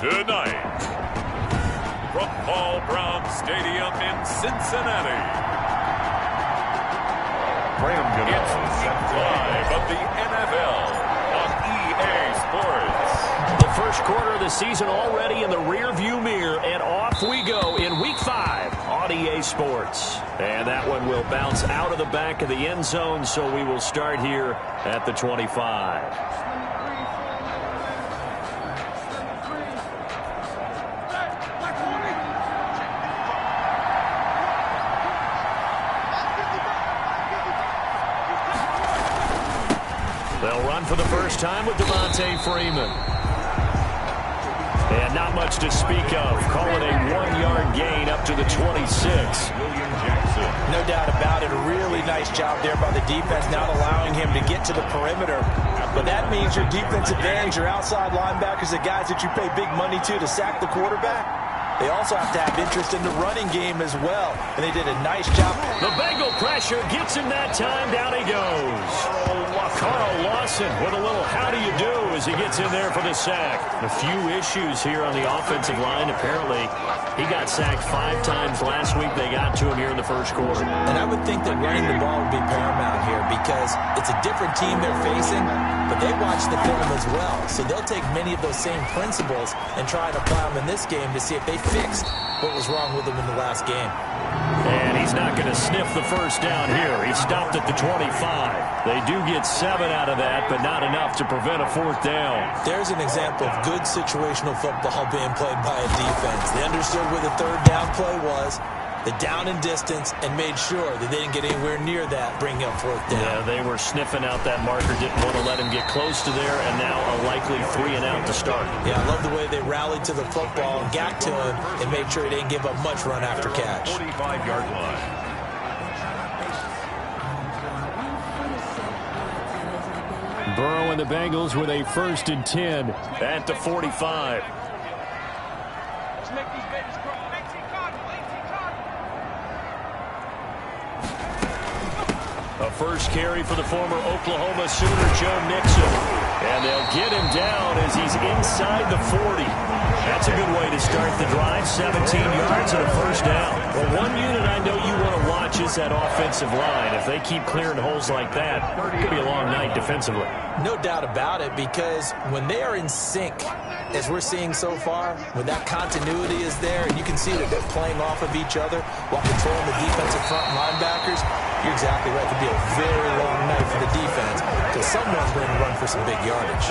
Tonight, from Paul Brown Stadium in Cincinnati, it's Week 5 of the NFL on EA Sports. The first quarter of the season already in the rearview mirror, and off we go in Week 5 on EA Sports. And that one will bounce out of the back of the end zone, so we will start here at the 25. They'll run for the first time with Devontae Freeman. And not much to speak of. Call it a 1-yard gain up to the 26. No doubt about it. A really nice job there by the defense, not allowing him to get to the perimeter. But that means your defensive ends, your outside linebackers, the guys that you pay big money to sack the quarterback, they also have to have interest in the running game as well. And they did a nice job. The Bengal pressure gets him that time. Down he goes. Carl Lawson with a little how do you do as he gets in there for the sack. A few issues here on the offensive line. Apparently, he got sacked 5 times last week. They got to him here in the first quarter. And I would think that running the ball would be paramount here because it's a different team they're facing, but they watch the film as well. So they'll take many of those same principles and try to apply them in this game to see if they fixed what was wrong with them in the last game. And he's not going to sniff the first down here. He stopped at the 25. They do get 7 out of that, but not enough to prevent a 4th down. There's an example of good situational football being played by a defense. They understood where the 3rd down play was, the down and distance, and made sure that they didn't get anywhere near that, bringing up 4th down. Yeah, they were sniffing out that marker, didn't want to let him get close to there, and now a likely 3 and out to start. Yeah, I love the way they rallied to the football and got to him and made sure he didn't give up much run after catch. 45-yard line. Burrow and the Bengals with a 1st and 10 at the 45. A first carry for the former Oklahoma Sooner, Joe Mixon. And they'll get him down as he's inside the 40. That's a good way to start the drive. 17 yards and a 1st down. Well, one unit I know you want to watch is that offensive line. If they keep clearing holes like that, it could be a long night defensively. No doubt about it, because when they are in sync, as we're seeing so far, when that continuity is there, and you can see that they're playing off of each other while controlling the defensive front linebackers, you're exactly right. It could be a very long night for the defense because someone's going to run for some big yardage.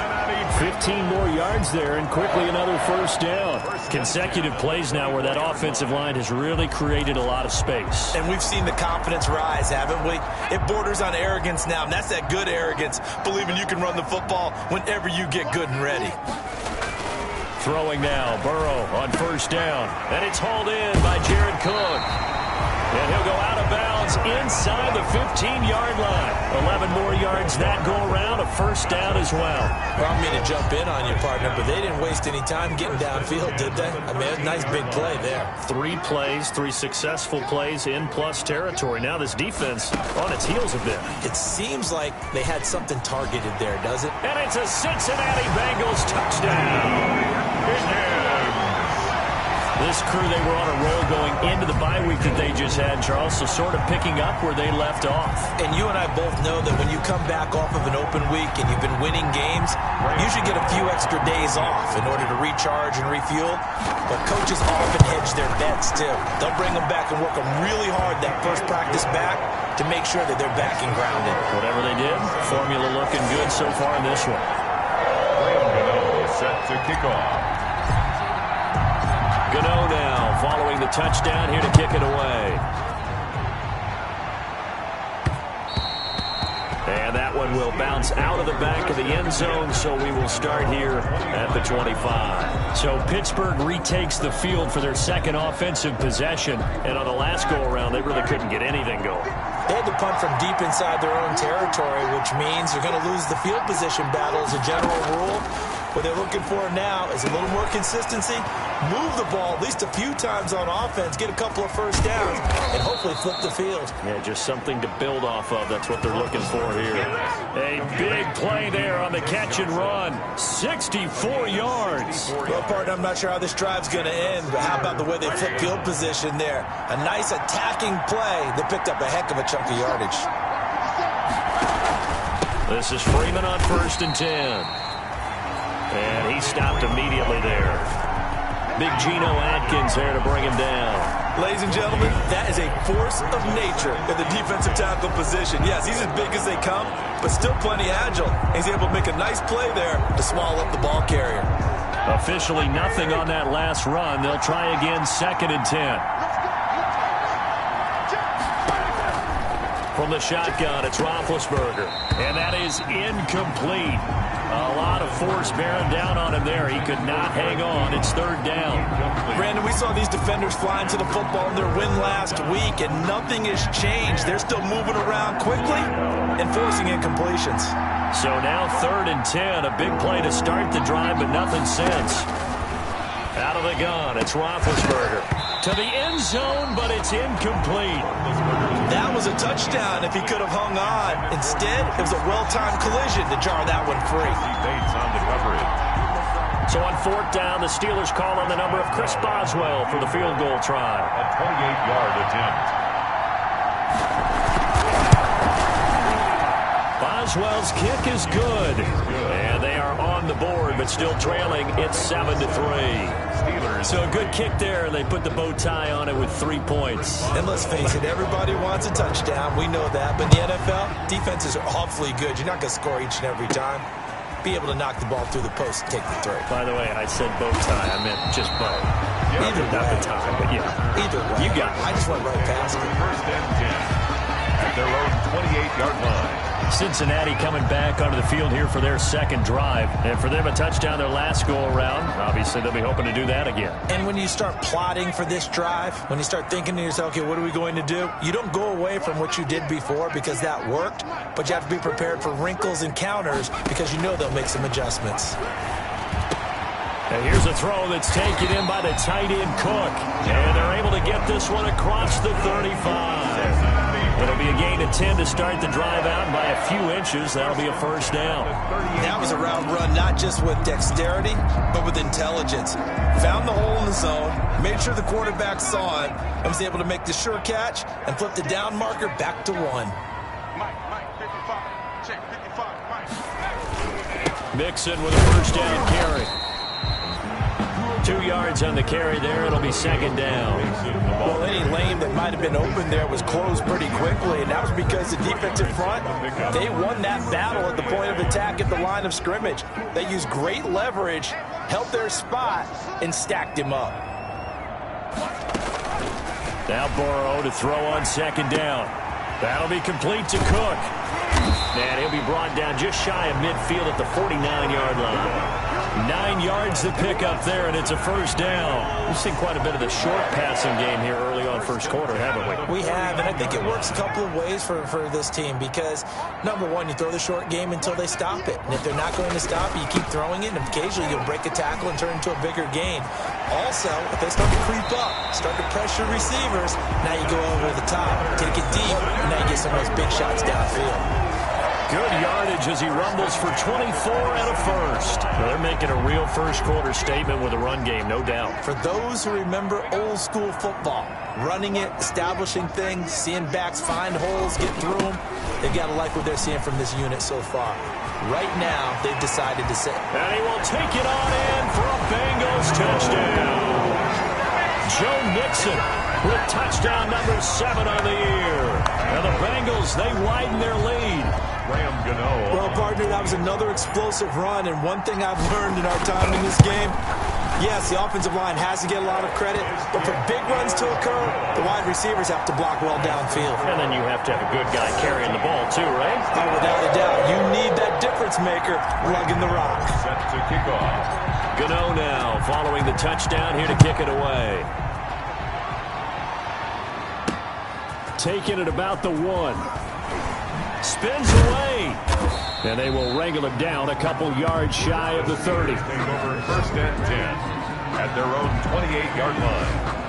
15 more yards there and quickly another 1st down. Consecutive plays now where that offensive line has really created a lot of space. And we've seen the confidence rise, haven't we? It borders on arrogance now, and that's that good arrogance, believing you can run the football whenever you get good and ready. Throwing now, Burrow on 1st down. And it's hauled in by Jared Cook. And he'll go out of bounds inside the 15-yard line. 11 more yards that go around, a 1st down as well. Well, I don't mean to jump in on you, partner, but they didn't waste any time getting downfield, did they? I mean, a nice big play there. 3 plays, 3 successful plays in plus territory. Now this defense on its heels a bit. It seems like they had something targeted there, does it? And it's a Cincinnati Bengals touchdown. This crew, they were on a roll going into the bye week that they just had, Charles, so sort of picking up where they left off. And you and I both know that when you come back off of an open week and you've been winning games, you should get a few extra days off in order to recharge and refuel. But coaches often hedge their bets, too. They'll bring them back and work them really hard that first practice back to make sure that they're back and grounded. Whatever they did, formula looking good so far in this one. Set to kick off. Gano now following the touchdown here to kick it away. And that one will bounce out of the back of the end zone, so we will start here at the 25. So Pittsburgh retakes the field for their 2nd offensive possession, and on the last go-around, they really couldn't get anything going. They had to punt from deep inside their own territory, which means they're going to lose the field position battle as a general rule. What they're looking for now is a little more consistency, move the ball at least a few times on offense, get a couple of first downs, and hopefully flip the field. Yeah, just something to build off of. That's what they're looking for here. A big play there on the catch and run. 64 yards. Well, partner, I'm not sure how this drive's going to end, but how about the way they flip field position there? A nice attacking play that picked up a heck of a chunk of yardage. This is Freeman on 1st and 10. And he stopped immediately there. Big Geno Atkins there to bring him down. Ladies and gentlemen, that is a force of nature in the defensive tackle position. Yes, he's as big as they come, but still plenty agile. He's able to make a nice play there to swallow up the ball carrier. Officially nothing on that last run. They'll try again 2nd and 10. From the shotgun, it's Roethlisberger. And that is incomplete. A lot of force bearing down on him there. He could not hang on. It's 3rd down. Brandon, we saw these defenders flying to the football in their win last week, and nothing has changed. They're still moving around quickly and forcing incompletions. So now 3rd and 10. A big play to start the drive, but nothing since. Out of the gun, it's Roethlisberger. To the end zone, but it's incomplete. That was a touchdown if he could have hung on. Instead, it was a well-timed collision to jar that one free. So on 4th down, the Steelers call on the number of Chris Boswell for the field goal try. A 28-yard attempt. Boswell's kick is good. And they are on the board, but still trailing. It's 7-3. So a good kick there, and they put the bow tie on it with 3 points. And let's face it, everybody wants a touchdown. We know that. But in the NFL, defenses are awfully good. You're not going to score each and every time. Be able to knock the ball through the post and take the throw. By the way, I said bow tie. I meant just bow. Either not way. the tie, but yeah. Either way. You got it. I just went right past it. 1st and 10. At their own 28-yard line. Cincinnati coming back onto the field here for their 2nd drive. And for them, a touchdown their last go-around. Obviously, they'll be hoping to do that again. And when you start plotting for this drive, when you start thinking to yourself, okay, what are we going to do? You don't go away from what you did before because that worked, but you have to be prepared for wrinkles and counters because you know they'll make some adjustments. And here's a throw that's taken in by the tight end Cook. And they're able to get this one across the 35. It'll be a gain of 10 to start the drive out by a few inches. That'll be a 1st down. That was a route run, not just with dexterity, but with intelligence. Found the hole in the zone, made sure the quarterback saw it, and was able to make the sure catch and flip the down marker back to 1. Mixon with a 1st down carry. 2 yards on the carry there. It'll be 2nd down. Well, any lane that might have been open there was closed pretty quickly, and that was because the defensive front, they won that battle at the point of attack at the line of scrimmage. They used great leverage, held their spot, and stacked him up. Now Burrow to throw on 2nd down. That'll be complete to Cook. And he'll be brought down just shy of midfield at the 49-yard line. 9 yards to pick up there, and it's a 1st down. We've seen quite a bit of the short passing game here early on 1st quarter, haven't we? We have, and I think it works a couple of ways for this team because, number one, you throw the short game until they stop it. And if they're not going to stop it, you keep throwing it, and occasionally you'll break a tackle and turn into a bigger gain. Also, if they start to creep up, start to pressure receivers, now you go over the top, take it deep, and now you get some of those big shots downfield. Good yardage as he rumbles for 24 and a 1st. Well, they're making a real 1st quarter statement with a run game, no doubt. For those who remember old school football, running it, establishing things, seeing backs find holes, get through them, they've got to like what they're seeing from this unit so far. Right now, they've decided to sit. And he will take it on in for a Bengals touchdown. Joe Mixon with touchdown number 7 on the year. And the Bengals, they widen their lead. Well, partner, that was another explosive run, and one thing I've learned in our time in this game, yes, the offensive line has to get a lot of credit, but for big runs to occur, the wide receivers have to block well downfield. And then you have to have a good guy carrying the ball too, right? Oh, without a doubt. You need that difference maker lugging the rock. Set to kick off. Gano now following the touchdown here to kick it away. Taking it about the 1. Spins away. And they will wrangle him down a couple yards shy of the 30. Take over 1st and 10 at their own 28-yard line.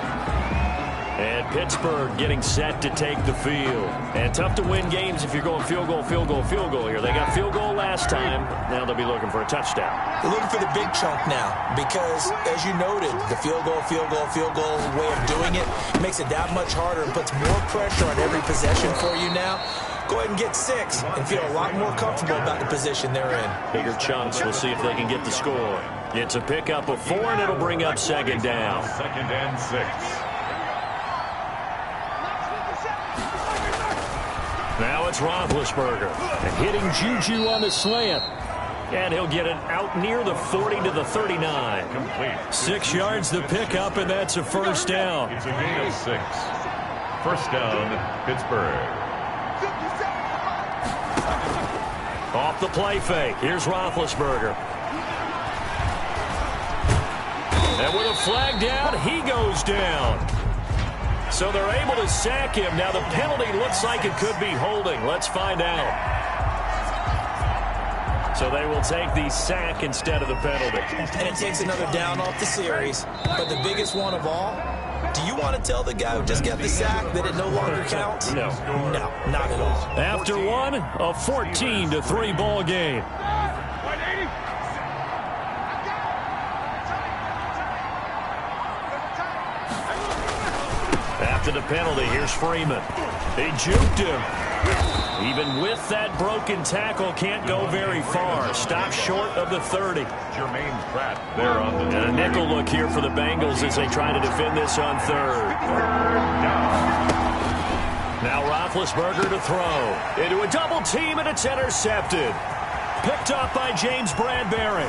And Pittsburgh getting set to take the field. And tough to win games if you're going field goal, field goal, field goal here. They got field goal last time. Now they'll be looking for a touchdown. They're looking for the big chunk now because, as you noted, the field goal way of doing it makes it that much harder and puts more pressure on every possession for you now. Go ahead and get 6 and feel a lot more comfortable about the position they're in. Bigger chunks. We'll see if they can get the score. It's a pickup of 4, and it'll bring up 2nd down. 2nd and 6. Now it's Roethlisberger. And hitting Juju on the slant. And he'll get it out near the 40 to the 39. Complete. 6 yards the pickup, and that's a 1st down. It's a gain of 6. 1st down, Pittsburgh. Off the play fake. Here's Roethlisberger. And with a flag down, he goes down. So they're able to sack him. Now the penalty looks like it could be holding. Let's find out. So they will take the sack instead of the penalty. And it takes another down off the series. But the biggest one of all, do you want to tell the guy who just got the sack that it no longer counts? No. No, not at all. After one, a 14-3 ball game. After the penalty, here's Freeman. They juked him. Even with that broken tackle, can't go very far. Stop short of the 30. Jermaine's Pratt there on the... And a nickel look here for the Bengals as they try to defend this on 3rd. Now Roethlisberger to throw. Into a double team, and it's intercepted. Picked up by James Bradbury.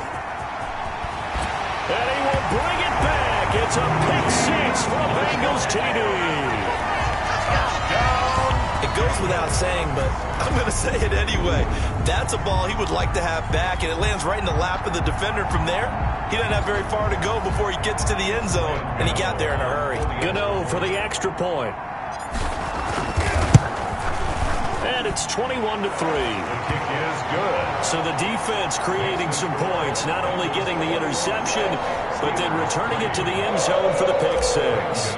And he will bring it back. It's a pick 6 for a Bengals TD. It goes without saying, but I'm going to say it anyway. That's a ball he would like to have back, and it lands right in the lap of the defender from there. He doesn't have very far to go before he gets to the end zone, and he got there in a hurry. Gano for the extra point. And it's 21-3. The kick is good. So the defense creating some points, not only getting the interception, but then returning it to the end zone for the pick 6.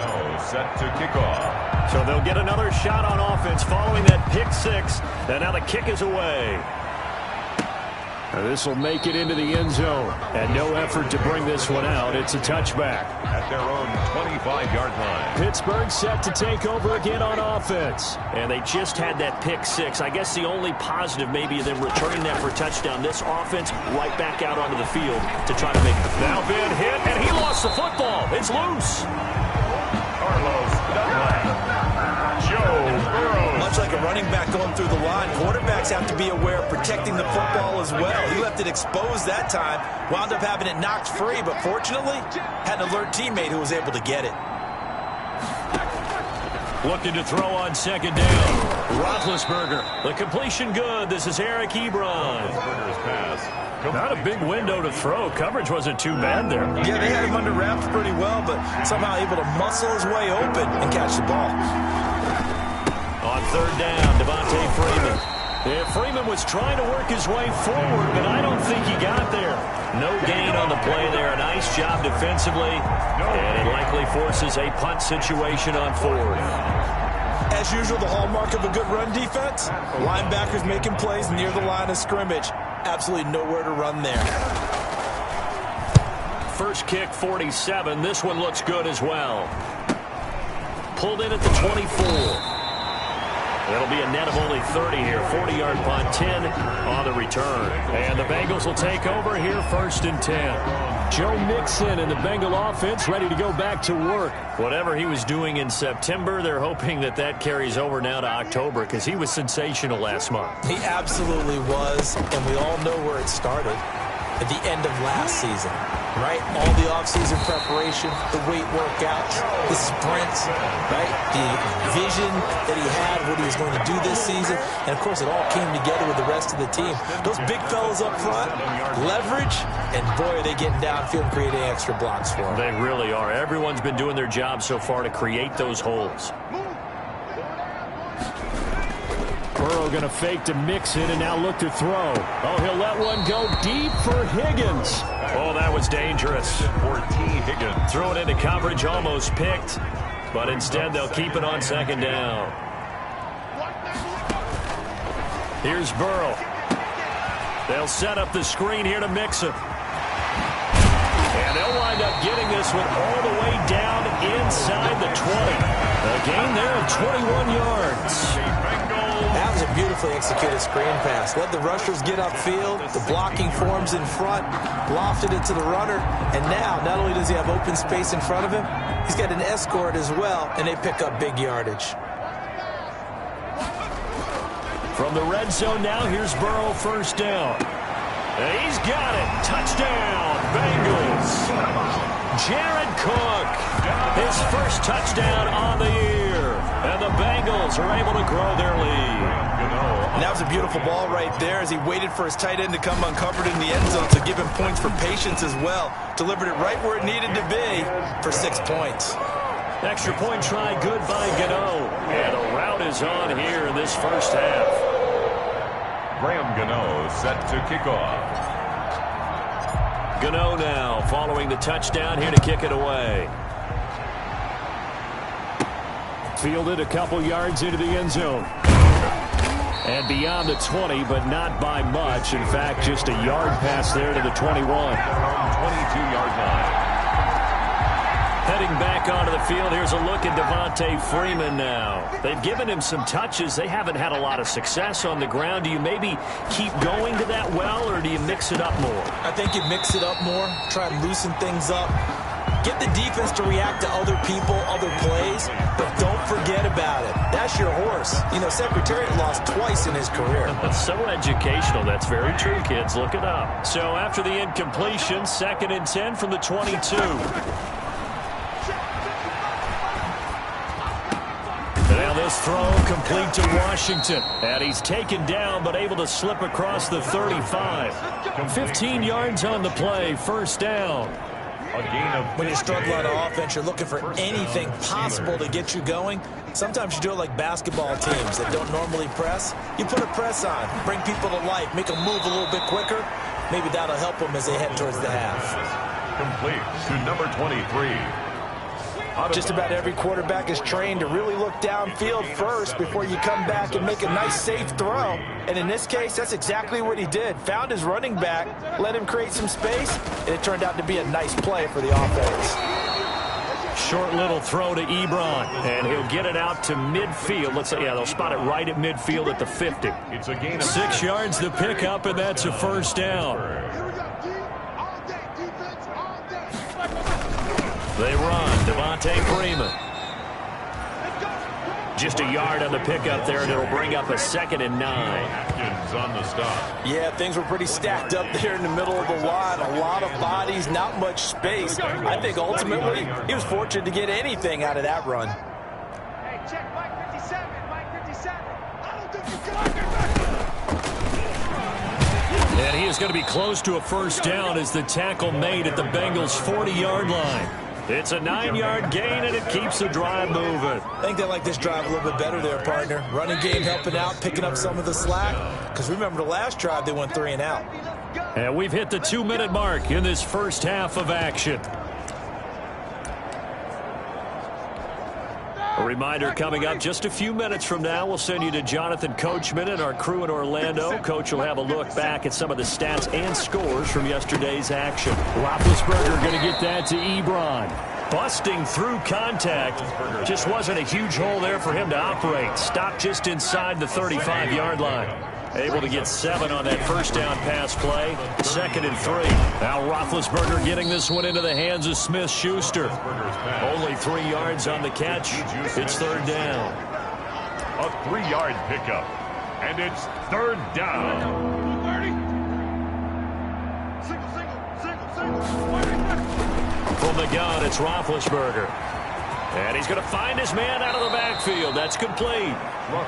Set to kick off. So they'll get another shot on offense following that pick 6. And now the kick is away. This will make it into the end zone. And no effort to bring this one out. It's a touchback. At their own 25-yard line. Pittsburgh set to take over again on offense. And they just had that pick 6. I guess the only positive maybe them returning that for a touchdown. This offense right back out onto the field to try to make it. Now been hit, and he lost the football. It's loose. Carlos Dunlap. Joe Burrow. Much like a running back going through the line, quarterbacks have to be aware of protecting the football as well. He left it exposed that time, wound up having it knocked free, but fortunately, had an alert teammate who was able to get it. Looking to throw on 2nd down. Roethlisberger. The completion good. This is Eric Ebron. Roethlisberger's pass. Not a big window to throw. Coverage wasn't too bad there. Yeah, they had him under wraps pretty well, but somehow able to muscle his way open and catch the ball. On 3rd down, Devontae Freeman. Yeah, Freeman was trying to work his way forward, but I don't think he got there. No gain on the play there. A nice job defensively, and it likely forces a punt situation on 4th. As usual, the hallmark of a good run defense, linebackers making plays near the line of scrimmage. Absolutely nowhere to run there. First kick, 47. This one looks good as well. Pulled in at the 24. That'll be a net of only 30 here. 40-yard punt, 10 on the return. And the Bengals will take over here 1st and 10. Joe Mixon and the Bengal offense ready to go back to work. Whatever he was doing in September, they're hoping that that carries over now to October because he was sensational last month. He absolutely was, and we all know where it started. At the end of last season, right? All the offseason preparation, the weight workouts, the sprints, right? The vision that he had, what he was going to do this season. And, of course, it all came together with the rest of the team. Those big fellas up front, leverage, and, boy, are they getting downfield and creating extra blocks for them. They really are. Everyone's been doing their job so far to create those holes. Burrow going to fake to mix it and now look to throw. Oh, he'll let one go deep for Higgins. Oh, that was dangerous. For T. Higgins. Threw it into coverage, almost picked. But instead, they'll keep it on second down. Here's Burrow. They'll set up the screen here to mix it. And they'll wind up getting this one all the way down inside the 20. A gain there of 21 yards. That was a beautifully executed screen pass. Let the rushers get upfield. The blocking forms in front. Lofted it to the runner. And now, not only does he have open space in front of him, he's got an escort as well, and they pick up big yardage. From the red zone now, here's Burrow, first down. And he's got it. Touchdown, Bengals. Jared Cook, his first touchdown on the year. And the Bengals are able to grow their lead. And that was a beautiful ball right there as he waited for his tight end to come uncovered in the end zone to give him points for patience as well. Delivered it right where it needed to be for 6 points. Extra point try, good by Gano. And a rout is on here in this first half. Graham Gano set to kick off. Gano now following the touchdown here to kick it away. Fielded a couple yards into the end zone. And beyond the 20, but not by much. In fact, just a yard pass there to the 21. 22-yard line. Heading back onto the field, here's a look at Devontae Freeman now. They've given him some touches. They haven't had a lot of success on the ground. Do you maybe keep going to that well, or do you mix it up more? I think you mix it up more, try and loosen things up. Get the defense to react to other people, other plays, but don't forget about it. That's your horse. You know, Secretariat lost twice in his career. So educational. That's very true, kids. Look it up. So after the incompletion, 2nd and 10 from the 22. Now this throw complete to Washington. And he's taken down but able to slip across the 35. 15 yards on the play, first down. A gain of when you struggle on offense, you're looking for anything possible to get you going. Sometimes you do it like basketball teams that don't normally press. You put a press on, bring people to life, make them move a little bit quicker. Maybe that'll help them as they head towards the half. Complete to number 23. Just about every quarterback is trained to really look downfield first before you come back and make a nice, safe throw. And in this case, that's exactly what he did. Found his running back, let him create some space, and it turned out to be a nice play for the offense. Short little throw to Ebron, and he'll get it out to midfield. Let's say, yeah, they'll spot it right at midfield at the 50. It's a gain of 6 yards to pick up, and that's a first down. They run. Devontae Freeman. Just a yard on the pickup there, and it'll bring up a 2nd and 9. Atkins on the stop. Yeah, things were pretty stacked up there in the middle of the line. A lot of bodies, not much space. I think ultimately he was fortunate to get anything out of that run. Hey, check Mike 57. Mike 57. I don't think you And he is going to be close to a first down as the tackle made at the Bengals' 40-yard line. It's a 9-yard gain, and it keeps the drive moving. I think they like this drive a little bit better there, partner. Running game helping out, picking up some of the slack. Because remember, the last drive, they went 3 and out. And we've hit the 2-minute mark in this first half of action. A reminder coming up just a few minutes from now, we'll send you to Jonathan Coachman and our crew in Orlando. Coach will have a look back at some of the stats and scores from yesterday's action. Roethlisberger going to get that to Ebron. Busting through contact. Just wasn't a huge hole there for him to operate. Stopped just inside the 35-yard line. Able to get 7 on that first down pass play. 2nd and 3. Now Roethlisberger getting this one into the hands of Smith-Schuster. Only 3 yards on the catch. It's 3rd down. A 3-yard pickup. And it's 3rd down. From the gun, it's Roethlisberger. And he's going to find his man out of the backfield. That's complete.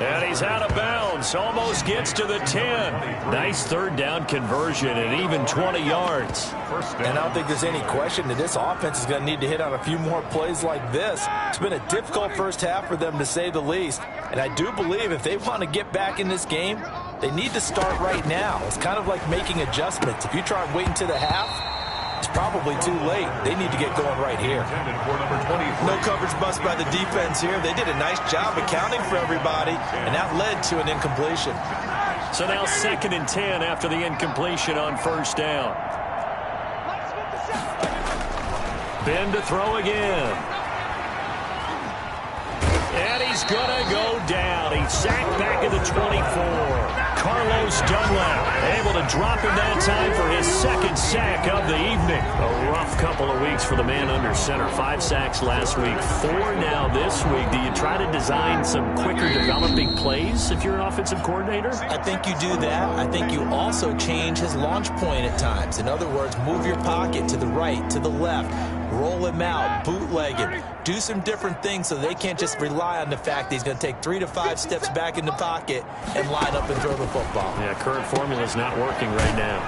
And he's out of bounds. Almost gets to the 10. Nice third down conversion and even 20 yards. And I don't think there's any question that this offense is going to need to hit on a few more plays like this. It's been a difficult first half for them, to say the least. And I do believe if they want to get back in this game, they need to start right now. It's kind of like making adjustments. If you try and wait until the half, it's probably too late. They need to get going right here. No coverage bust by the defense here. They did a nice job accounting for everybody, and that led to an incompletion. So now 2nd and 10 after the incompletion on first down. Ben to throw again. And he's going to go down. He's sacked back at the 24. Carlos Dunlap able to drop him that time for his 2nd sack of the evening. A rough couple of weeks for the man under center. 5 sacks last week, 4 now this week. Do you try to design some quicker developing plays if you're an offensive coordinator? I think you do that. I think you also change his launch point at times. In other words, move your pocket to the right, to the left. Roll him out, bootleg him, do some different things so they can't just rely on the fact that he's going to take 3 to 5 steps back in the pocket and line up and throw the football. Yeah, current formula is not working right now.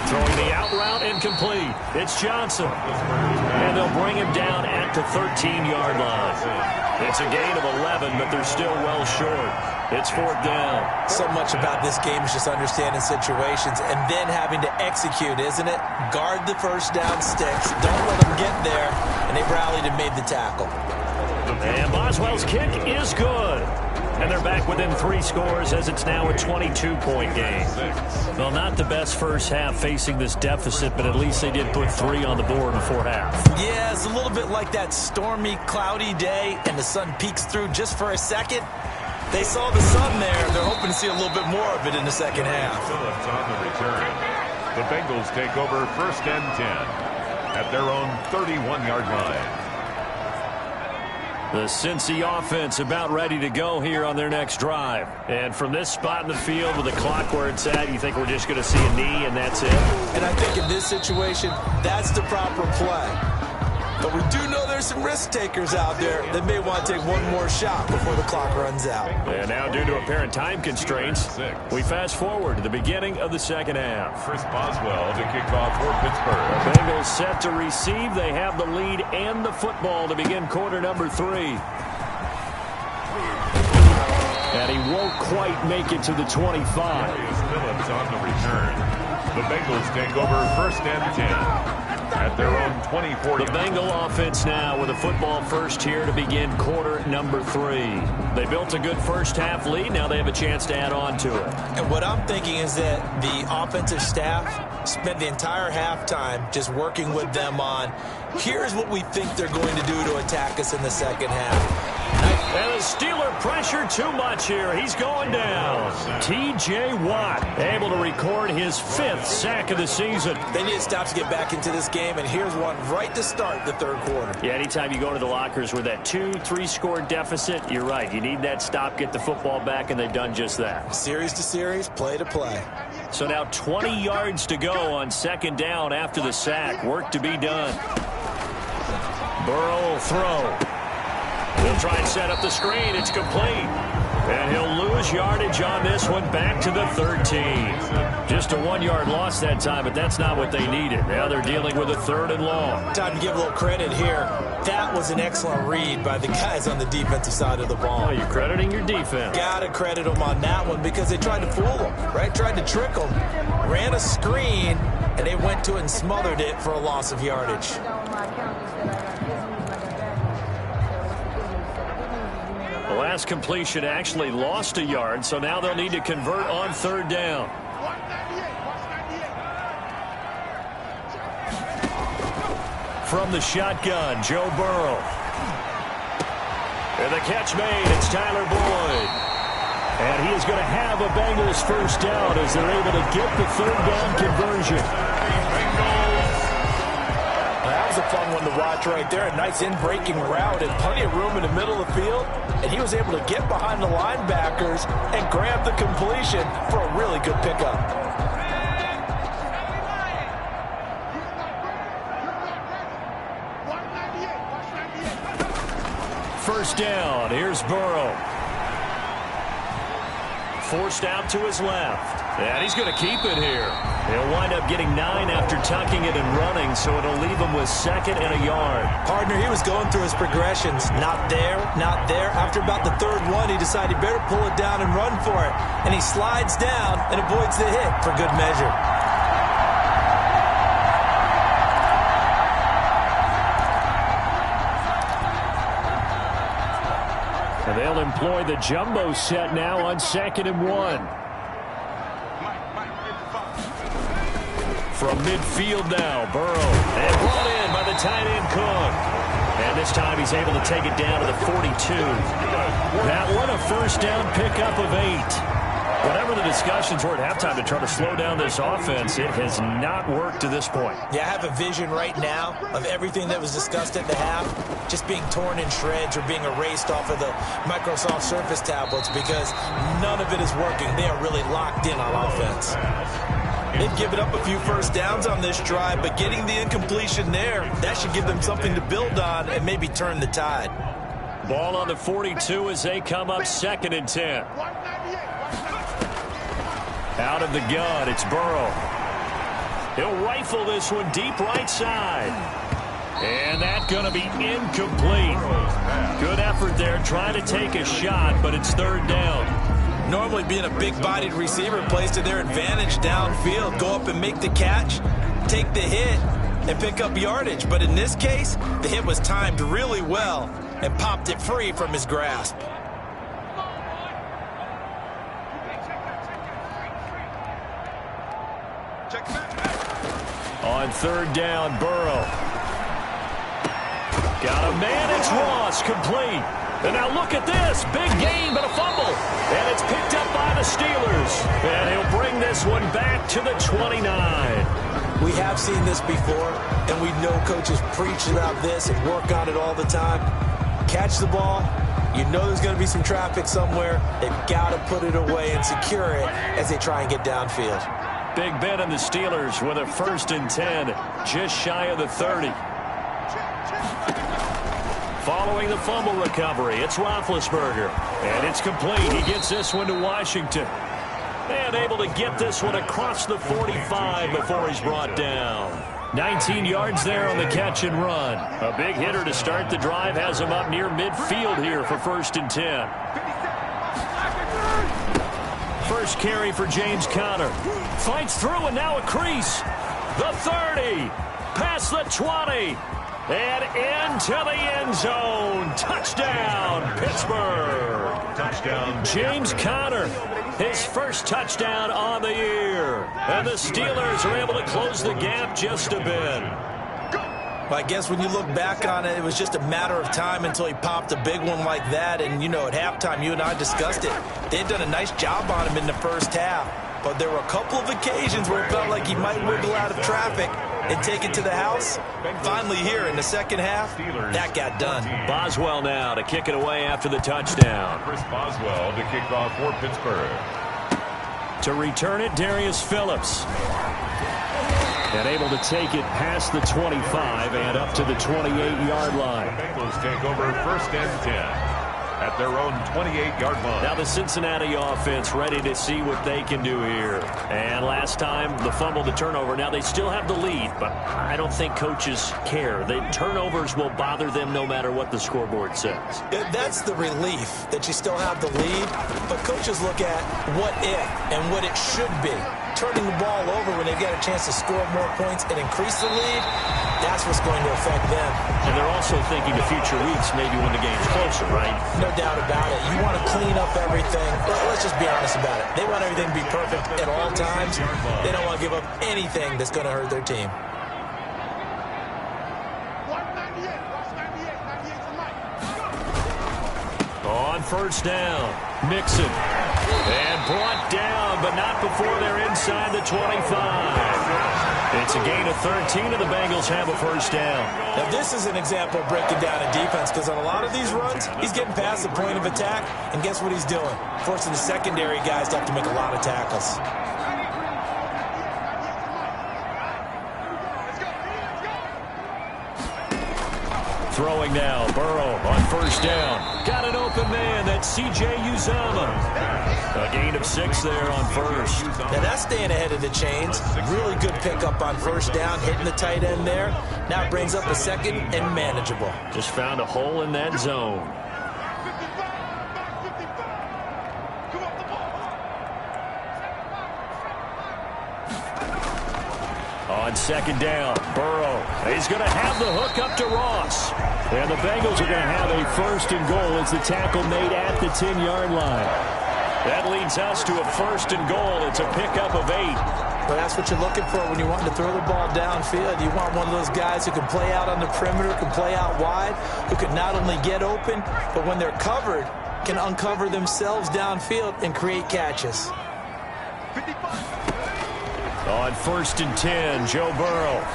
Throwing the out route incomplete. It's Johnson. And they'll bring him down at the 13-yard line. It's a gain of 11, but they're still well short. It's 4th down. So much about this game is just understanding situations and then having to execute, isn't it? Guard the first down sticks. Don't let them get there. And they've rallied and made the tackle. And Boswell's kick is good. And they're back within 3 scores as it's now a 22-point game. Well, not the best first half facing this deficit, but at least they did put 3 on the board before half. Yeah, it's a little bit like that stormy, cloudy day, and the sun peeks through just for a second. They saw the sun there. They're hoping to see a little bit more of it in the second half. Phillips on the return. The Bengals take over 1st and 10 at their own 31-yard line. The Cincy offense about ready to go here on their next drive. And from this spot in the field with the clock where it's at, you think we're just going to see a knee and that's it? And I think in this situation, that's the proper play. But we do know there's some risk takers out there that may want to take one more shot before the clock runs out. And now due to apparent time constraints, we fast forward to the beginning of the second half. Chris Boswell to kick off for Pittsburgh. The Bengals set to receive. They have the lead and the football to begin quarter number 3. And he won't quite make it to the 25. Phillips on the return. The Bengals take over 1st and 10. At their own 24. The Bengal offense now with a football first here to begin quarter number 3. They built a good first half lead. Now they have a chance to add on to it. And what I'm thinking is that the offensive staff spent the entire halftime just working with them on, here's what we think they're going to do to attack us in the second half. And the Steeler pressure too much here. He's going down. T.J. Watt able to record his 5th sack of the season. They need to stop to get back into this game, and here's one right to start the 3rd quarter. Yeah, anytime you go to the lockers with that 2-3 score deficit, you're right. You need that stop, get the football back, and they've done just that. Series to series, play to play. So now 20 yards to go on 2nd down after the sack. Work to be done. Burrow will throw. He'll try and set up the screen. It's complete. And he'll lose yardage on this one back to the 13. Just a 1-yard loss that time, but that's not what they needed. Now they're dealing with a 3rd and long. Time to give a little credit here. That was an excellent read by the guys on the defensive side of the ball. Oh, you're crediting your defense. Got to credit them on that one because they tried to fool them, right? Tried to trick them. Ran a screen, and they went to it and smothered it for a loss of yardage. The last completion actually lost a yard, so now they'll need to convert on 3rd down. From the shotgun, Joe Burrow. And the catch made, it's Tyler Boyd. And he is going to have a Bengals first down as they're able to get the 3rd down conversion. That was a fun one to watch right there. A nice in-breaking route and plenty of room in the middle of the field. And he was able to get behind the linebackers and grab the completion for a really good pickup. first down. Here's Burrow. Forced out to his left. And he's going to keep it here. He'll wind up getting 9 after tucking it and running, so it'll leave him with 2nd and a yard. Partner, he was going through his progressions. Not there, not there. After about the 3rd one, he decided he better pull it down and run for it. And he slides down and avoids the hit for good measure. And they'll employ the jumbo set now on 2nd and 1. From midfield now, Burrow. And brought in by the tight end Cook. And this time he's able to take it down to the 42. That one a first down pickup of 8. Whatever the discussions were at halftime to try to slow down this offense, it has not worked to this point. Yeah, I have a vision right now of everything that was discussed at the half just being torn in shreds or being erased off of the Microsoft Surface tablets because none of it is working. They are really locked in on offense. They've given up a few first downs on this drive, but getting the incompletion there, that should give them something to build on and maybe turn the tide. Ball on the 42 as they come up 2nd and 10. Out of the gun, it's Burrow. He'll rifle this one deep right side. And that's going to be incomplete. Good effort there, trying to take a shot, but it's 3rd down. Normally being a big-bodied receiver plays to their advantage downfield. Go up and make the catch, take the hit, and pick up yardage. But in this case, the hit was timed really well and popped it free from his grasp. On 3rd down, Burrow. Got a man, it's Ross, complete. And now look at this. Big gain, but a fumble. And it's picked up by the Steelers. And he'll bring this one back to the 29. We have seen this before, and we know coaches preach about this and work on it all the time. Catch the ball. You know there's going to be some traffic somewhere. They've got to put it away and secure it as they try and get downfield. Big Ben and the Steelers with a 1st and 10, just shy of the 30. Following the fumble recovery, it's Roethlisberger. And it's complete. He gets this one to Washington. And able to get this one across the 45 before he's brought down. 19 yards there on the catch and run. A big hitter to start the drive has him up near midfield here for 1st and 10. First carry for James Conner. Fights through and now a crease. The 30. Past the 20. And into the end zone. Touchdown, Pittsburgh. Touchdown. James Conner, his first touchdown on the year. And the Steelers are able to close the gap just a bit. Well, I guess when you look back on it, it was just a matter of time until he popped a big one like that. And, you know, at halftime, you and I discussed it. They'd done a nice job on him in the first half. But there were a couple of occasions where it felt like he might wiggle out of traffic and take it to the house. Finally here in the second half, that got done. Boswell now to kick it away after the touchdown. Chris Boswell to kick off for Pittsburgh. To return it, Darius Phillips. And able to take it past the 25 and up to the 28-yard line. The Bengals take over 1st and 10 at their own 28-yard line. Now the Cincinnati offense ready to see what they can do here. And last time, the fumble, the turnover. Now they still have the lead, but I don't think coaches care. The turnovers will bother them no matter what the scoreboard says. That's the relief that you still have the lead, but coaches look at what if and what it should be. Turning the ball over when they've got a chance to score more points and increase the lead, that's what's going to affect them. And they're also thinking to future weeks, maybe when the game's closer, right? No doubt about it. You want to clean up everything. Let's just be honest about it. They want everything to be perfect at all times. They don't want to give up anything that's going to hurt their team. On 1st down, Mixon. And brought down, but not before they're inside the 25. It's a gain of 13, and the Bengals have a 1st down. Now, this is an example of breaking down a defense, because on a lot of these runs, he's getting past the point of attack, and guess what he's doing? Forcing the secondary guys to have to make a lot of tackles. throwing now. Burrow on first down. Got an open man. That's C.J. Uzomah. A gain of 6 there on first. Now that's staying ahead of the chains. Really good pickup on first down, hitting the tight end there. Now it brings up a second and manageable. Just found a hole in that zone. On second down, Burrow. He's going to have the hook up to Ross. And the Bengals are going to have a first and goal as the tackle made at the 10-yard line. That leads us to a first and goal. It's a pickup of 8. But that's what you're looking for when you want to throw the ball downfield. You want one of those guys who can play out on the perimeter, can play out wide, who can not only get open, but when they're covered, can uncover themselves downfield and create catches. On first and 10, Joe Burrow.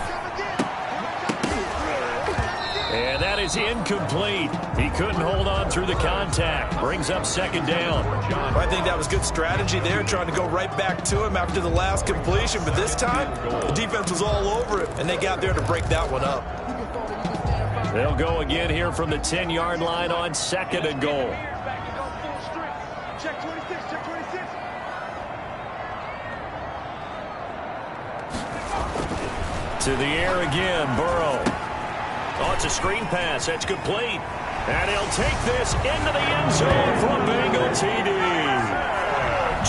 And that is incomplete. He couldn't hold on through the contact. Brings up second down. Well, I think that was good strategy there, trying to go right back to him after the last completion. But this time, the defense was all over it, and they got there to break that one up. They'll go again here from the 10-yard line on second and goal. Check 26, check 26. To the air again, Burrow. Oh, it's a screen pass. That's complete. And he'll take this into the end zone for a Bengal TD.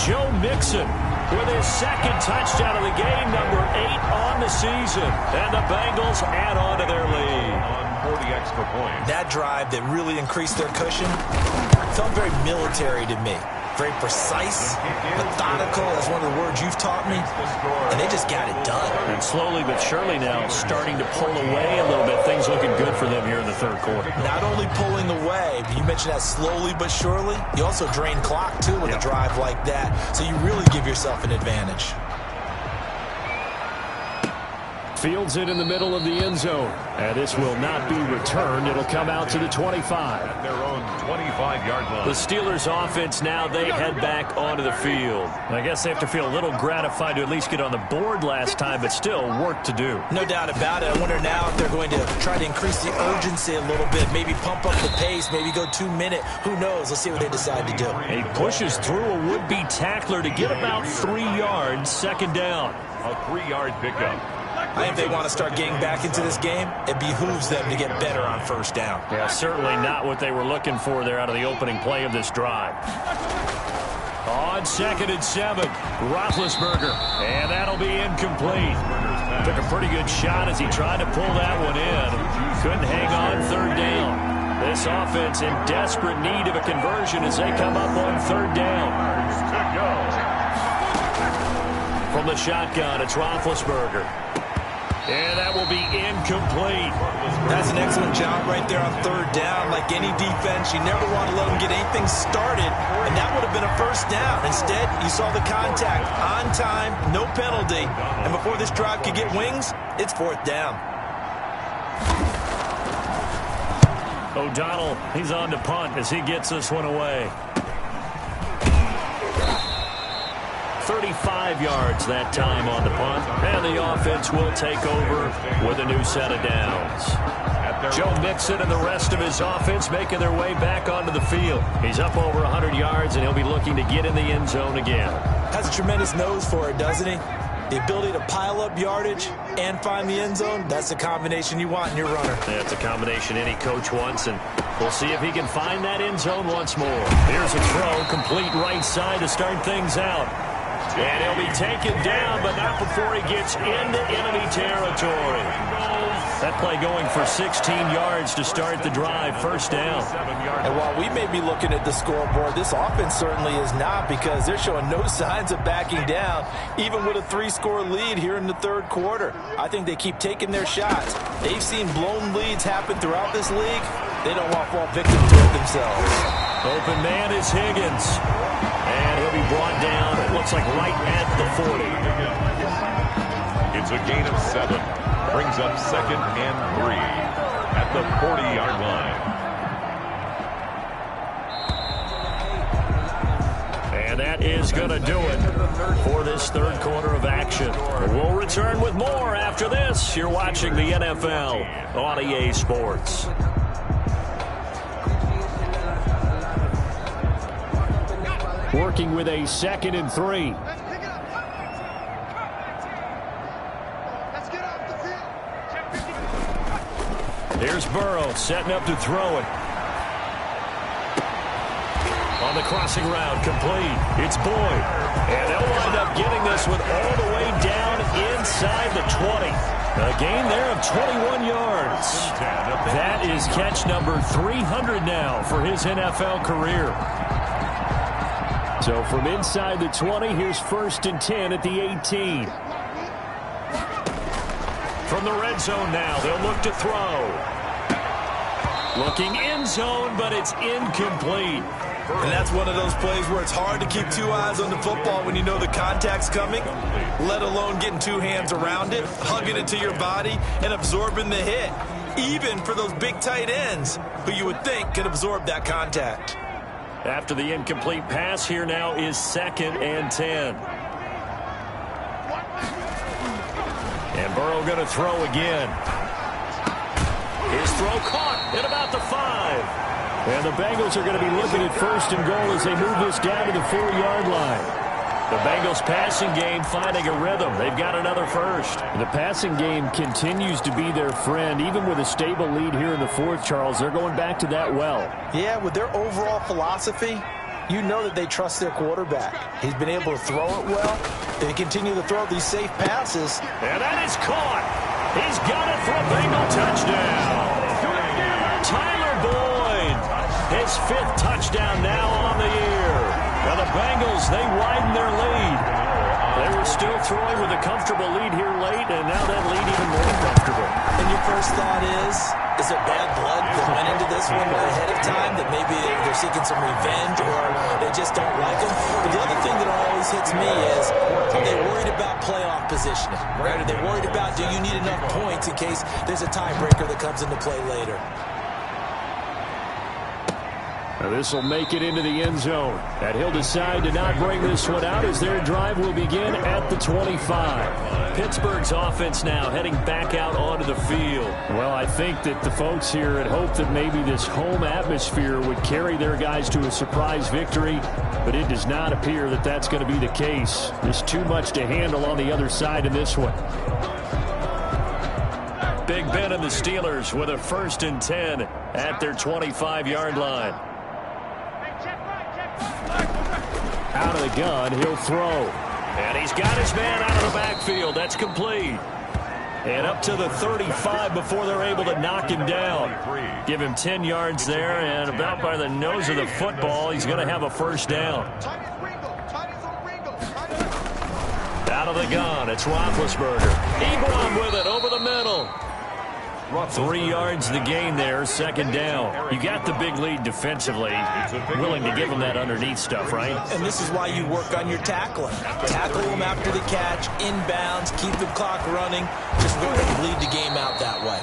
Joe Mixon with his second touchdown of the game, number 8 on the season. And the Bengals add on to their lead. On 40 extra points. That drive that really increased their cushion felt very military to me. Very precise, methodical. That's one of the words you've taught me. And they just got it done. And slowly but surely now starting to pull away a little bit. Things looking good for them here in the third quarter. Not only pulling away, but you mentioned that slowly but surely. You also drain clock, too, with a drive like that. So you really give yourself an advantage. Fields it in the middle of the end zone. And this will not be returned. It'll come out to the 25. At their own 25-yard line. The Steelers offense now, they head back onto the field. I guess they have to feel a little gratified to at least get on the board last time, but still work to do. No doubt about it. I wonder now if they're going to try to increase the urgency a little bit, maybe pump up the pace, maybe go 2-minute. Who knows? Let's see what they decide to do. He pushes through a would-be tackler to get about 3 yards, second down. A 3-yard pickup. I think they want to start getting back into this game. It behooves them to get better on first down. Yeah, certainly not what they were looking for there out of the opening play of this drive. On second and 7, Roethlisberger, and that'll be incomplete. Took a pretty good shot as he tried to pull that one in. Couldn't hang on third down. This offense in desperate need of a conversion as they come up on third down. From the shotgun, it's Roethlisberger. And that will be incomplete. That's an excellent job right there on third down. Like any defense, you never want to let them get anything started, and that would have been a first down. Instead, you saw the contact on time, no penalty, and before this drive could get wings, it's fourth down. O'Donnell, he's on to punt as he gets this one away. 35 yards that time on the punt, and the offense will take over with a new set of downs. Joe Mixon and the rest of his offense making their way back onto the field. He's up over 100 yards, and he'll be looking to get in the end zone again. Has a tremendous nose for it, doesn't he? The ability to pile up yardage and find the end zone, that's the combination you want in your runner. That's a combination any coach wants, and we'll see if he can find that end zone once more. Here's a throw, complete right side to start things out. And he'll be taken down, but not before he gets into enemy territory. That play going for 16 yards to start the drive, first down. And while we may be looking at the scoreboard, this offense certainly is not, because they're showing no signs of backing down, even with a 3-score lead here in the third quarter. I think they keep taking their shots. They've seen blown leads happen throughout this league. They don't want to fall victim to it themselves. Open man is Higgins. And he'll be brought down, it looks like right at the 40. It's a gain of 7. Brings up second and 3 at the 40-yard line. And that is going to do it for this third quarter of action. We'll return with more after this. You're watching the NFL on EA Sports. working with a 2nd and 3. Let's pick it up. Let's get off the field. Here's Burrow setting up to throw it. On the crossing route, complete. It's Boyd. And they'll wind up getting this one all the way down inside the 20. A gain there of 21 yards. That is catch number 300 now for his NFL career. So from inside the 20, here's 1st and 10 at the 18. From the red zone now, they'll look to throw. Looking end zone, but it's incomplete. And that's one of those plays where it's hard to keep 2 eyes on the football when you know the contact's coming, let alone getting 2 hands around it, hugging it to your body, and absorbing the hit, even for those big tight ends who you would think could absorb that contact. After the incomplete pass, here now is 2nd and 10. And Burrow going to throw again. His throw caught at about the 5. And the Bengals are going to be looking at 1st and goal as they move this down to the 4-yard line. The Bengals passing game finding a rhythm. They've got another first. The passing game continues to be their friend. Even with a stable lead here in the 4th, Charles, they're going back to that well. Yeah, with their overall philosophy, you know that they trust their quarterback. He's been able to throw it well. They continue to throw these safe passes. And that is caught. He's got it for a Bengal touchdown. Tyler Boyd, his 5th touchdown now on the year. Now the Bengals, they widen their lead. They were still throwing with a comfortable lead here late, and now that lead even more comfortable. And your first thought is there bad blood that went into this one ahead of time, that maybe they're seeking some revenge or they just don't like them? But the other thing that always hits me is, are they worried about playoff positioning? Right? Are they worried about, do you need enough points in case there's a tiebreaker that comes into play later? Now this will make it into the end zone. And he'll decide to not bring this one out as their drive will begin at the 25. Pittsburgh's offense now heading back out onto the field. Well, I think that the folks here had hoped that maybe this home atmosphere would carry their guys to a surprise victory, but it does not appear that that's going to be the case. There's too much to handle on the other side in this one. Big Ben and the Steelers with a 1st and 10 at their 25-yard line. Out of the gun, he'll throw. And he's got his man out of the backfield. That's complete. And up to the 35 before they're able to knock him down. Give him 10 yards there, and about by the nose of the football, he's going to have a 1st down. Out of the gun, it's Roethlisberger. Ebron with it over the middle. 3 yards the gain there, 2nd down. You got the big lead defensively. Willing to give them that underneath stuff, right? And this is why you work on your tackling. Tackle them after the catch, inbounds, keep the clock running. Just go ahead and bleed the game out that way.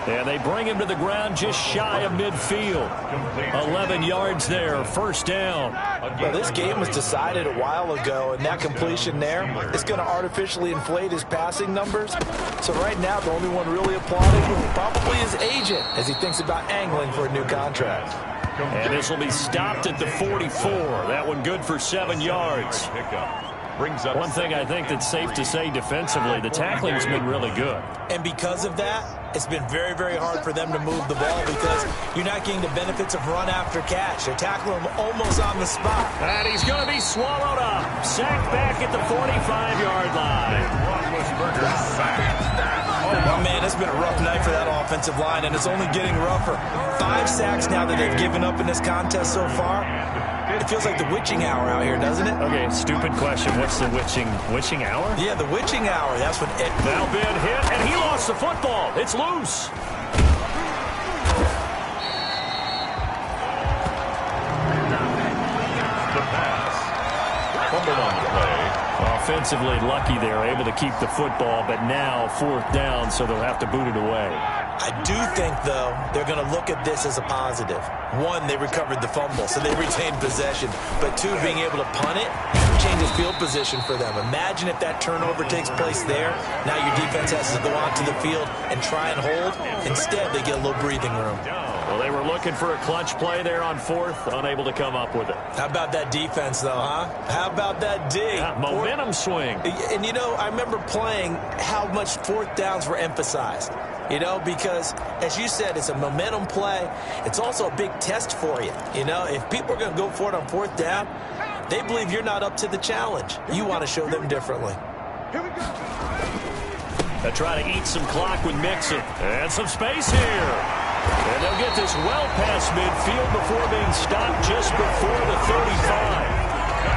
And they bring him to the ground just shy of midfield. 11 yards there, 1st down. Well, this game was decided a while ago, and that completion there is going to artificially inflate his passing numbers. So right now, the only one really applauding probably his agent as he thinks about angling for a new contract. And this will be stopped at the 44. That one good for 7 yards. One thing I think that's safe to say defensively, the tackling's been really good. And because of that, it's been very, very hard for them to move the ball because you're not getting the benefits of run after catch. They're tackling him almost on the spot. And he's going to be swallowed up. Sacked back at the 45-yard line. Oh, man, it's been a rough night for that offensive line, and it's only getting rougher. 5 sacks now that they've given up in this contest so far. It feels like the witching hour out here, doesn't it? Okay, stupid question. What's the witching hour? Yeah, the witching hour. That's what it... Now Ben hit, and he lost the football. It's loose. The pass. Fumbled on the play. Offensively lucky they're able to keep the football, but now 4th down, so they'll have to boot it away. I do think, though, they're going to look at this as a positive. 1, they recovered the fumble, so they retained possession. But 2, being able to punt it changes field position for them. Imagine if that turnover takes place there. Now your defense has to go onto the field and try and hold. Instead, they get a little breathing room. Well, they were looking for a clutch play there on fourth, unable to come up with it. How about that defense, though, huh? How about that D? Yeah, momentum swing. And, you know, I remember playing how much fourth downs were emphasized. You know, because, as you said, it's a momentum play. It's also a big test for you. You know, if people are going to go for it on fourth down, they believe you're not up to the challenge. You want to show them differently. Here we go. They try to eat some clock with Mixon. And some space here. And they'll get this well past midfield before being stopped just before the 35.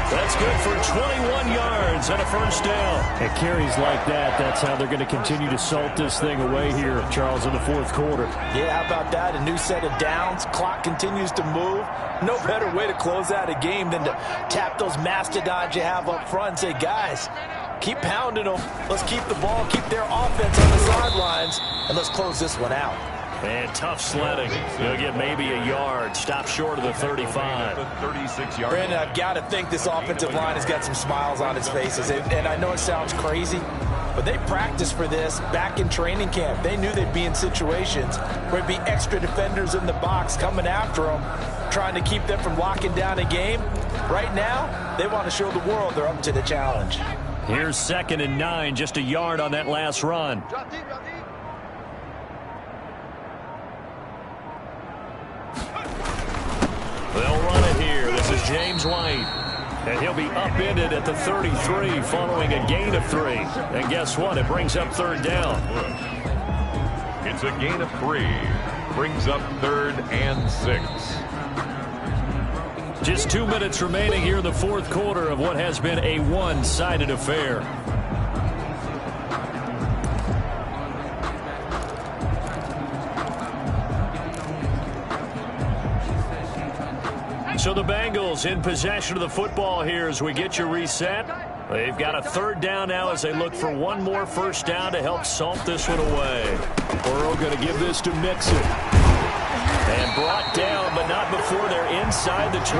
That's good for 21 yards and a first down. And carries like that, that's how they're going to continue to salt this thing away here, Charles, in the fourth quarter. Yeah, how about that? A new set of downs. Clock continues to move. No better way to close out a game than to tap those mastodons you have up front and say, guys, keep pounding them. Let's keep the ball, keep their offense on the sidelines, and let's close this one out. And tough sledding. They'll get maybe a yard. Stop short of the 35. 36-yard. Brandon, I've got to think this offensive line has got some smiles on its faces. And I know it sounds crazy, but they practiced for this back in training camp. They knew they'd be in situations where there'd be extra defenders in the box coming after them, trying to keep them from locking down a game. Right now, they want to show the world they're up to the challenge. Here's 2nd and 9, just a yard on that last run. Drop deep, drop deep. They'll run it here. This is James White. And he'll be upended at the 33 following a gain of 3. And guess what? It brings up 3rd down. It's a gain of 3. Brings up 3rd and 6. Just 2 minutes remaining here in the fourth quarter of what has been a one-sided affair. So the Bengals in possession of the football here as we get you reset. They've got a 3rd down now as they look for one more first down to help salt this one away. Burrow going to give this to Mixon. And brought down, but not before they're inside the 25.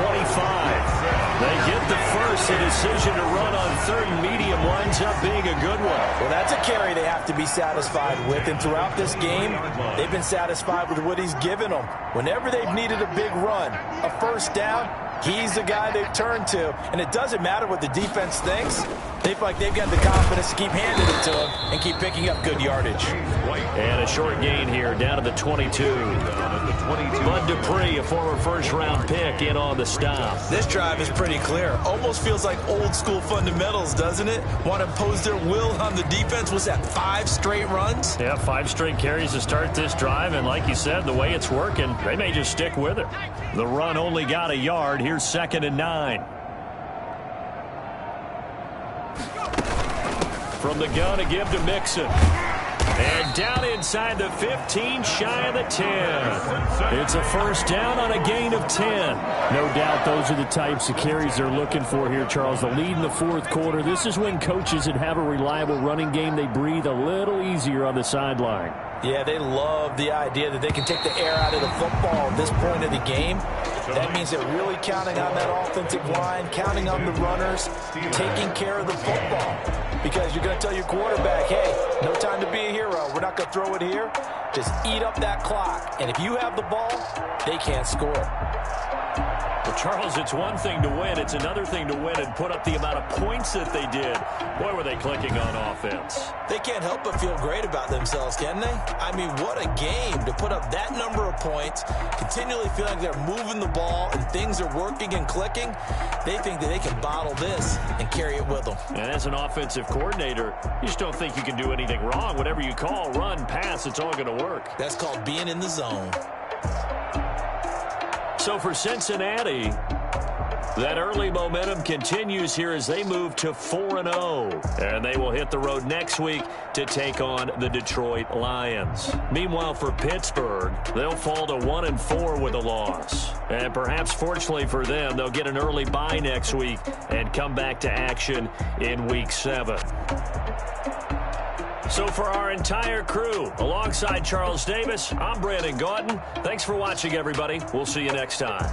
They get the first. The decision to run on 3rd and medium winds up being a good one. Well, that's a carry they have to be satisfied with. And throughout this game, they've been satisfied with what he's given them. Whenever they've needed a big run, a first down, he's the guy they've turned to. And it doesn't matter what the defense thinks. They feel like they've got the confidence to keep handing it to him and keep picking up good yardage. And a short gain here down to the 22. Bud Dupree, a former first-round pick, in on the stop. This drive is pretty clear. Almost feels like old-school fundamentals, doesn't it? Want to impose their will on the defense. Was that 5 straight runs? Yeah, 5 straight carries to start this drive. And like you said, the way it's working, they may just stick with it. The run only got a yard. Here's 2nd and 9. From the gun to give to Mixon. And down inside the 15, shy of the 10. It's a first down on a gain of 10. No doubt those are the types of carries they're looking for here, Charles. The lead in the fourth quarter. This is when coaches that have a reliable running game, they breathe a little easier on the sideline. Yeah, they love the idea that they can take the air out of the football at this point of the game. That means they're really counting on that offensive line, counting on the runners, taking care of the football. Because you're going to tell your quarterback, hey, no time to be a hero. We're not going to throw it here. Just eat up that clock. And if you have the ball, they can't score. Well, Charles, it's one thing to win. It's another thing to win and put up the amount of points that they did. Boy, were they clicking on offense. They can't help but feel great about themselves, can they? I mean, what a game to put up that number of points, continually feeling like they're moving the ball and things are working and clicking. They think that they can bottle this and carry it with them. And as an offensive coordinator, you just don't think you can do anything wrong. Whatever you call, run, pass, it's all going to work. That's called being in the zone. So for Cincinnati, that early momentum continues here as they move to 4-0. And they will hit the road next week to take on the Detroit Lions. Meanwhile, for Pittsburgh, they'll fall to 1-4 with a loss. And perhaps fortunately for them, they'll get an early bye next week and come back to action in Week 7. So for our entire crew, alongside Charles Davis, I'm Brandon Gautin. Thanks for watching, everybody. We'll see you next time.